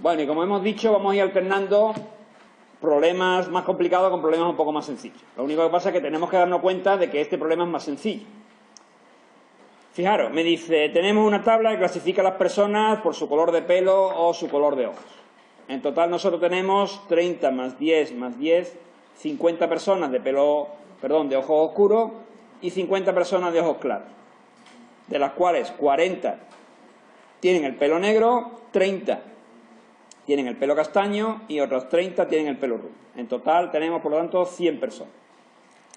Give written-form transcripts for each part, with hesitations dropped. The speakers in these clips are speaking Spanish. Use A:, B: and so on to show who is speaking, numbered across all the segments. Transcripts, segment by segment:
A: Bueno, y como hemos dicho, vamos a ir alternando problemas más complicados con problemas un poco más sencillos. Lo único que pasa es que tenemos que darnos cuenta de que este problema es más sencillo. Fijaros, me dice, tenemos una tabla que clasifica a las personas por su color de pelo o su color de ojos. En total nosotros tenemos 30 más 10 más 10, 50 personas de de ojos oscuros y 50 personas de ojos claros, de las cuales 40 tienen el pelo negro, 30 tienen el pelo castaño y otras 30 tienen el pelo rubio. En total tenemos, por lo tanto, 100 personas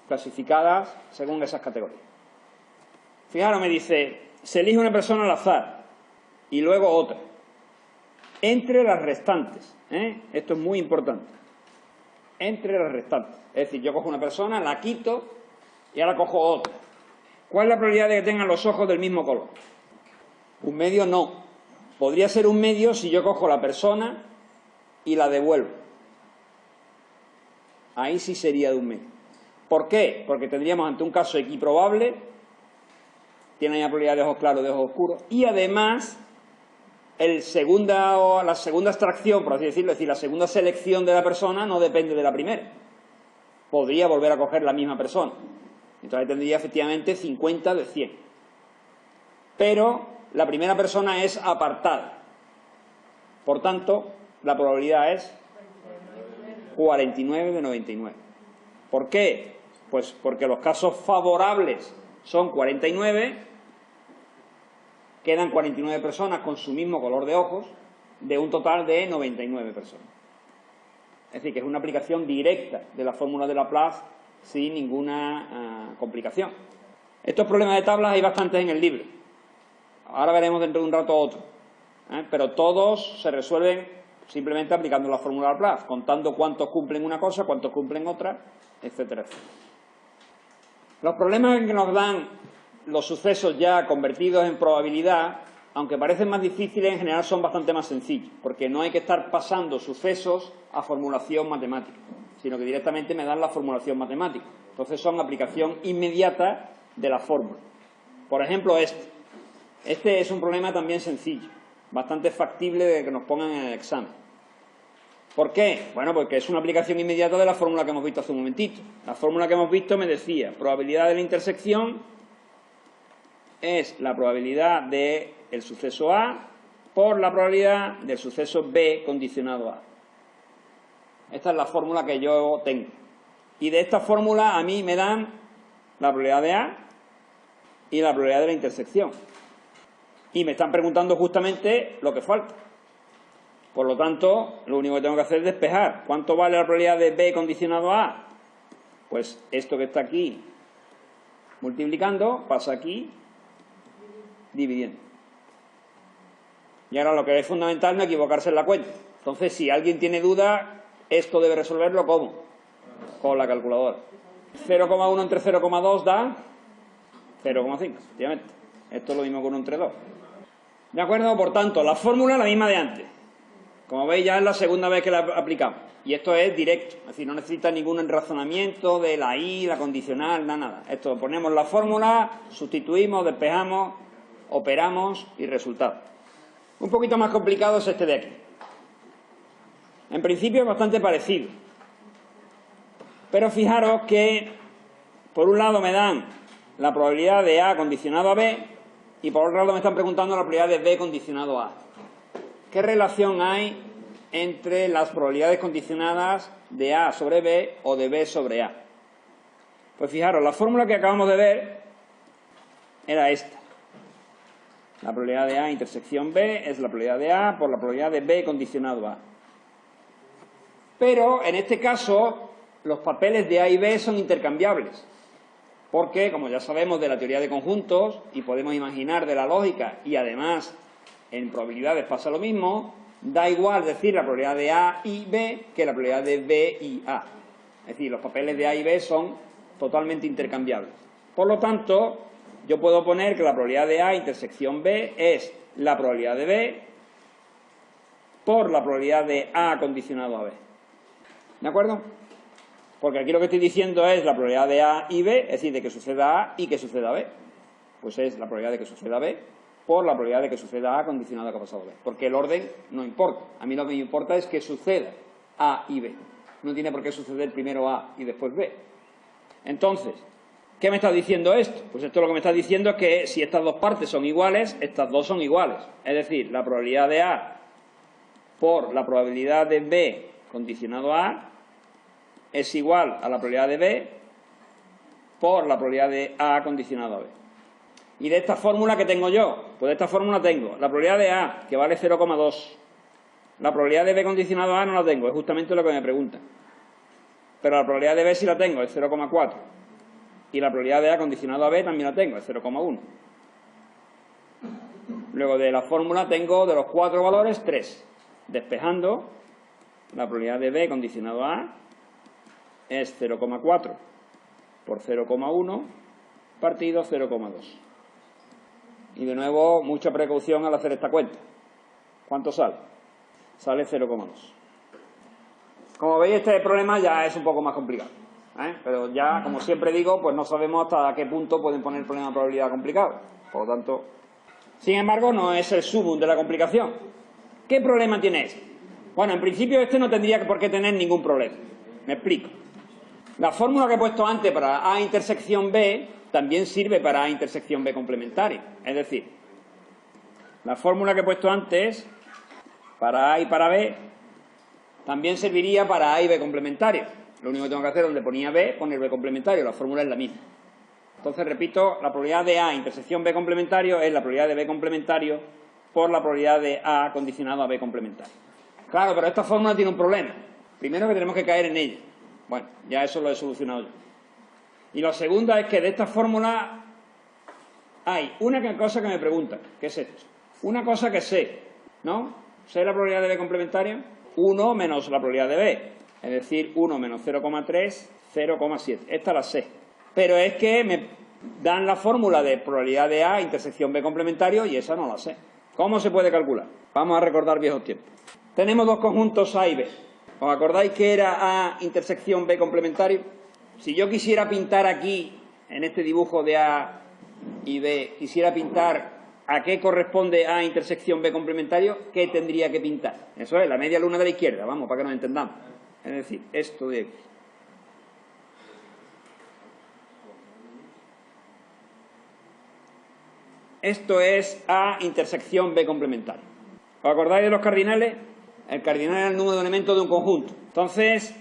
A: clasificadas según esas categorías. Fijaros, me dice, se elige una persona al azar y luego otra, entre las restantes. Esto es muy importante. Entre las restantes. Es decir, yo cojo una persona, la quito y ahora cojo otra. ¿Cuál es la probabilidad de que tengan los ojos del mismo color? Un medio no. Podría ser un medio si yo cojo la persona y la devuelvo. Ahí sí sería de un medio. ¿Por qué? Porque tendríamos ante un caso equiprobable, tiene la probabilidad de ojos claros, de ojos oscuros, y además la segunda extracción, por así decirlo, es decir, la segunda selección de la persona no depende de la primera. Podría volver a coger la misma persona. Entonces tendría efectivamente 50 de 100. Pero la primera persona es apartada. Por tanto, la probabilidad es 49 de 99. ¿Por qué? Pues porque los casos favorables son 49, quedan 49 personas con su mismo color de ojos, de un total de 99 personas. Es decir, que es una aplicación directa de la fórmula de Laplace sin ninguna complicación. Estos problemas de tablas hay bastantes en el libro. Ahora veremos dentro de un rato otro. Pero todos se resuelven simplemente aplicando la fórmula de Laplace, contando cuántos cumplen una cosa, cuántos cumplen otra, etcétera, etcétera. Los problemas que nos dan los sucesos ya convertidos en probabilidad, aunque parecen más difíciles, en general son bastante más sencillos, porque no hay que estar pasando sucesos a formulación matemática, sino que directamente me dan la formulación matemática. Entonces son aplicación inmediata de la fórmula. Por ejemplo, este es un problema también sencillo, bastante factible de que nos pongan en el examen. ¿Por qué? Bueno, porque es una aplicación inmediata de la fórmula que hemos visto hace un momentito. La fórmula que hemos visto me decía, probabilidad de la intersección es la probabilidad del suceso A por la probabilidad del suceso B condicionado a. Esta es la fórmula que yo tengo. Y de esta fórmula a mí me dan la probabilidad de A y la probabilidad de la intersección. Y me están preguntando justamente lo que falta. Por lo tanto, lo único que tengo que hacer es despejar. ¿Cuánto vale la probabilidad de B condicionado a A? Pues esto que está aquí multiplicando pasa aquí dividiendo. Y ahora lo que es fundamental no equivocarse en la cuenta. Entonces, si alguien tiene duda, esto debe resolverlo ¿cómo? Con la calculadora. 0,1 entre 0,2 da 0,5, efectivamente. Esto es lo mismo que 1 entre 2. ¿De acuerdo? Por tanto, la fórmula es la misma de antes. Como veis, ya es la segunda vez que la aplicamos. Y esto es directo, es decir, no necesita ningún razonamiento de la i, la condicional, nada. Esto, ponemos la fórmula, sustituimos, despejamos, operamos y resultado. Un poquito más complicado es este de aquí. En principio es bastante parecido. Pero fijaros que, por un lado me dan la probabilidad de A condicionado a B y por otro lado me están preguntando la probabilidad de B condicionado a A. ¿Qué relación hay entre las probabilidades condicionadas de A sobre B o de B sobre A? Pues fijaros, la fórmula que acabamos de ver era esta. La probabilidad de A intersección B es la probabilidad de A por la probabilidad de B condicionado a A. Pero, en este caso, los papeles de A y B son intercambiables. Porque, como ya sabemos de la teoría de conjuntos, y podemos imaginar de la lógica, y además en probabilidades pasa lo mismo, da igual decir la probabilidad de A y B que la probabilidad de B y A. Es decir, los papeles de A y B son totalmente intercambiables. Por lo tanto, yo puedo poner que la probabilidad de A intersección B es la probabilidad de B por la probabilidad de A condicionado a B. ¿De acuerdo? Porque aquí lo que estoy diciendo es la probabilidad de A y B, es decir, de que suceda A y que suceda B. Pues es la probabilidad de que suceda B por la probabilidad de que suceda A condicionado a que ha pasado B. Porque el orden no importa. A mí lo que me importa es que suceda A y B. No tiene por qué suceder primero A y después B. Entonces, ¿qué me está diciendo esto? Pues esto lo que me está diciendo es que si estas dos partes son iguales, estas dos son iguales. Es decir, la probabilidad de A por la probabilidad de B condicionado a A es igual a la probabilidad de B por la probabilidad de A condicionado a B. ¿Y de esta fórmula qué tengo yo? Pues de esta fórmula tengo la probabilidad de A, que vale 0,2. La probabilidad de B condicionado a A no la tengo, es justamente lo que me preguntan. Pero la probabilidad de B sí la tengo, es 0,4. Y la probabilidad de A condicionado a B también la tengo, es 0,1. Luego de la fórmula tengo de los 4 valores 3. Despejando, la probabilidad de B condicionado a A es 0,4 por 0,1 partido 0,2. Y de nuevo, mucha precaución al hacer esta cuenta. ¿Cuánto sale? Sale 0,2. Como veis, este problema ya es un poco más complicado, pero ya, como siempre digo, pues no sabemos hasta qué punto pueden poner el problema de probabilidad complicado. Por lo tanto, sin embargo, no es el sumum de la complicación. ¿Qué problema tiene este? Bueno, en principio este no tendría por qué tener ningún problema. Me explico. La fórmula que he puesto antes para A intersección B también sirve para A intersección B complementario. Es decir, la fórmula que he puesto antes para A y para B también serviría para A y B complementario. Lo único que tengo que hacer donde ponía B, poner B complementario. La fórmula es la misma. Entonces, repito, la probabilidad de A intersección B complementario es la probabilidad de B complementario por la probabilidad de A condicionado a B complementario. Claro, pero esta fórmula tiene un problema. Primero que tenemos que caer en ella. Bueno, ya eso lo he solucionado yo. Y la segunda es que de esta fórmula hay una cosa que me preguntan, ¿qué es esto? Una cosa que sé, ¿no? Sé la probabilidad de B complementaria, 1 menos la probabilidad de B, es decir, 1 menos 0,3, 0,7. Esta la sé. Pero es que me dan la fórmula de probabilidad de A intersección B complementario y esa no la sé. ¿Cómo se puede calcular? Vamos a recordar viejos tiempos. Tenemos dos conjuntos A y B. ¿Os acordáis que era A intersección B complementario? Si yo quisiera pintar aquí, en este dibujo de A y B, quisiera pintar a qué corresponde A intersección B complementario, ¿qué tendría que pintar? Eso es, la media luna de la izquierda, vamos, para que nos entendamos. Es decir, esto de aquí. Esto es A intersección B complementario. ¿Os acordáis de los cardinales? El cardinal es el número de elementos de un conjunto. Entonces,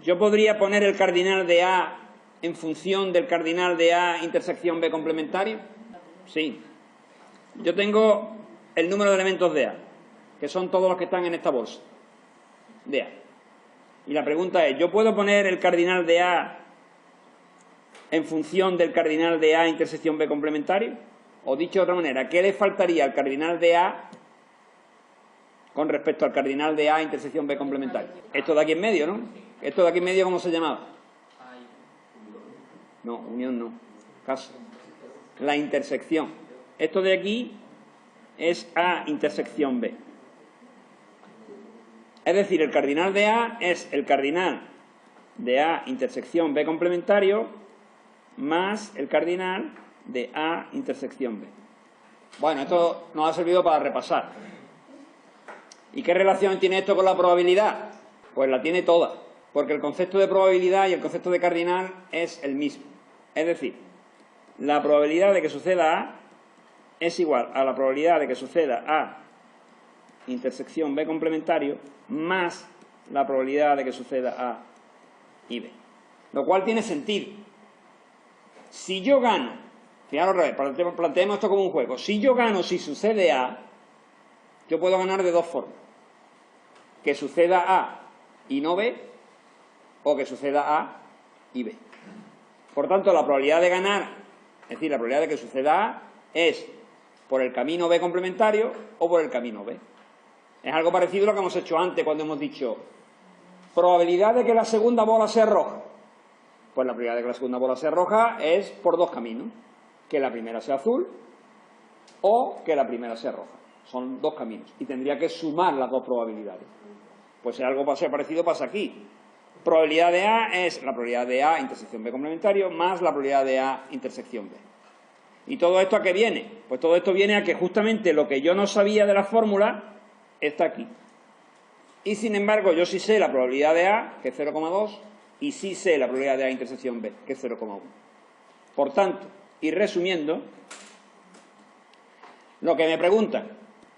A: yo podría poner el cardinal de A en función del cardinal de A intersección B complementario. Sí. Yo tengo el número de elementos de A, que son todos los que están en esta bolsa de A. Y la pregunta es, ¿yo puedo poner el cardinal de A en función del cardinal de A intersección B complementario? O dicho de otra manera, ¿qué le faltaría al cardinal de A con respecto al cardinal de A intersección B complementario? Esto de aquí en medio, ¿no? Esto de aquí en medio, ¿cómo se llamaba? No, unión no. Casi. La intersección. Esto de aquí es A intersección B. Es decir, el cardinal de A es el cardinal de A intersección B complementario más el cardinal de A intersección B. Bueno, esto nos ha servido para repasar. ¿Y qué relación tiene esto con la probabilidad? Pues la tiene toda, porque el concepto de probabilidad y el concepto de cardinal es el mismo. Es decir, la probabilidad de que suceda A es igual a la probabilidad de que suceda A intersección B complementario más la probabilidad de que suceda A y B. Lo cual tiene sentido. Si yo gano, fijaros, planteemos esto como un juego, si yo gano si sucede A, yo puedo ganar de dos formas. Que suceda A y no B, o que suceda A y B. Por tanto, la probabilidad de ganar, es decir, la probabilidad de que suceda A, es por el camino B complementario o por el camino B. Es algo parecido a lo que hemos hecho antes cuando hemos dicho probabilidad de que la segunda bola sea roja. Pues la probabilidad de que la segunda bola sea roja es por dos caminos. Que la primera sea azul o que la primera sea roja. Son dos caminos. Y tendría que sumar las dos probabilidades. Pues si algo parecido pasa aquí. Probabilidad de A es la probabilidad de A intersección B complementario más la probabilidad de A intersección B. ¿Y todo esto a qué viene? Pues todo esto viene a que justamente lo que yo no sabía de la fórmula está aquí. Y sin embargo yo sí sé la probabilidad de A, que es 0,2, y sí sé la probabilidad de A intersección B, que es 0,1. Por tanto, y resumiendo, lo que me preguntan,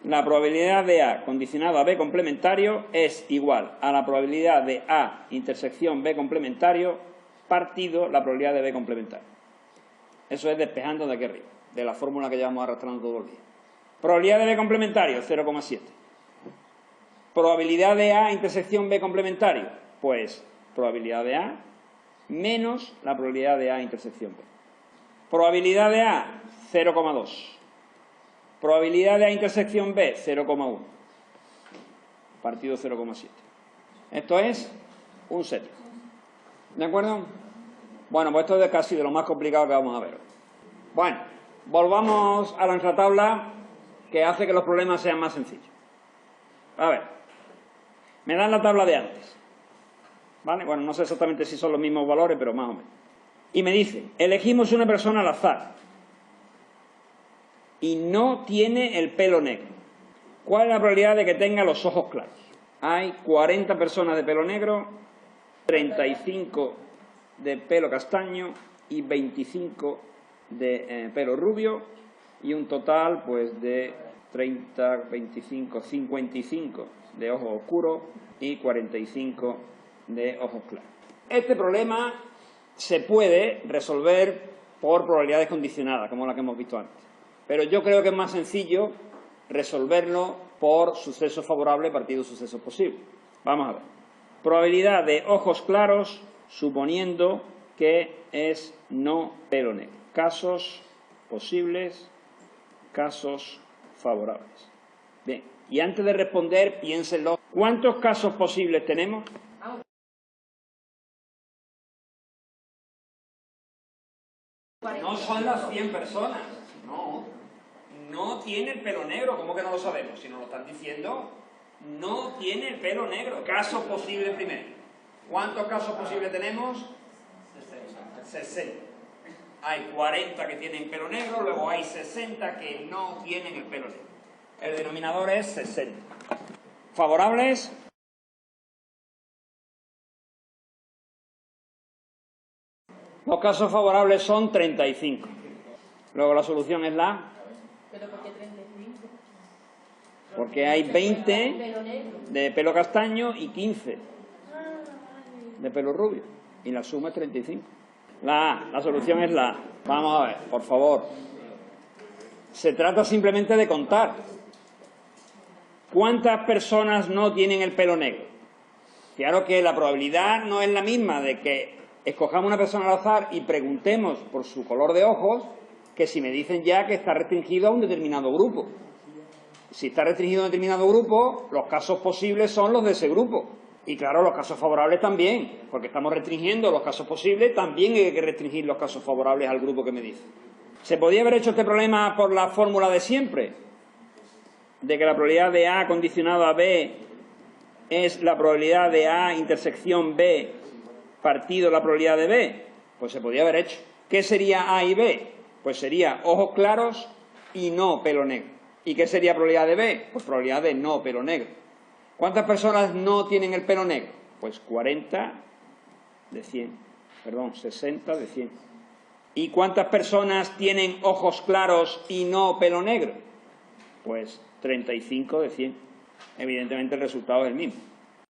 A: la probabilidad de A condicionado a B complementario es igual a la probabilidad de A intersección B complementario partido la probabilidad de B complementario. Eso es despejando de aquí arriba, de la fórmula que llevamos arrastrando todo el día. Probabilidad de B complementario, 0,7. Probabilidad de A intersección B complementario, pues probabilidad de A menos la probabilidad de A intersección B. Probabilidad de A, 0,2. Probabilidad de A intersección B, 0,1. Partido 0,7. Esto es un set. ¿De acuerdo? Bueno, pues esto es casi de lo más complicado que vamos a ver. Bueno, volvamos a nuestra tabla que hace que los problemas sean más sencillos. A ver, me dan la tabla de antes. ¿Vale? Bueno, no sé exactamente si son los mismos valores, pero más o menos. Y me dice, elegimos una persona al azar y no tiene el pelo negro. ¿Cuál es la probabilidad de que tenga los ojos claros? Hay 40 personas de pelo negro, 35 de pelo castaño y 25 de pelo rubio, y un total pues de 30, 25, 55 de ojos oscuros y 45 de ojos claros. Este problema se puede resolver por probabilidades condicionadas, como la que hemos visto antes, pero yo creo que es más sencillo resolverlo por sucesos favorables partido sucesos posibles. Vamos a ver. Probabilidad de ojos claros suponiendo que es no pelo negro. Casos posibles, casos favorables. Bien, y antes de responder, piénsenlo. ¿Cuántos casos posibles tenemos? No son las 100 personas. No tiene el pelo negro. ¿Cómo que no lo sabemos? Si nos lo están diciendo, no tiene el pelo negro. Casos posibles primero. ¿Cuántos casos posibles tenemos? 60. Hay 40 que tienen pelo negro, luego hay 60 que no tienen el pelo negro. El denominador es 60. ¿Favorables? Los casos favorables son 35. Luego la solución es la...
B: ¿Pero por qué 35?
A: Porque hay 20 de pelo castaño y 15 de pelo rubio. Y la suma es 35. La A, la solución es la A. Vamos a ver, por favor. Se trata simplemente de contar. ¿Cuántas personas no tienen el pelo negro? Claro que la probabilidad no es la misma de que escojamos una persona al azar y preguntemos por su color de ojos que si me dicen ya que está restringido a un determinado grupo. Si está restringido a un determinado grupo, los casos posibles son los de ese grupo. Y claro, los casos favorables también, porque estamos restringiendo los casos posibles, también hay que restringir los casos favorables al grupo que me dice. ¿Se podía haber hecho este problema por la fórmula de siempre? De que la probabilidad de A condicionado a B es la probabilidad de A intersección B partido la probabilidad de B. Pues se podía haber hecho. ¿Qué sería A y B? Pues sería ojos claros y no pelo negro. ¿Y qué sería probabilidad de B? Pues probabilidad de no pelo negro. ¿Cuántas personas no tienen el pelo negro? Pues 40 de 100. Perdón, 60 de 100. ¿Y cuántas personas tienen ojos claros y no pelo negro? Pues 35 de 100. Evidentemente el resultado es el mismo.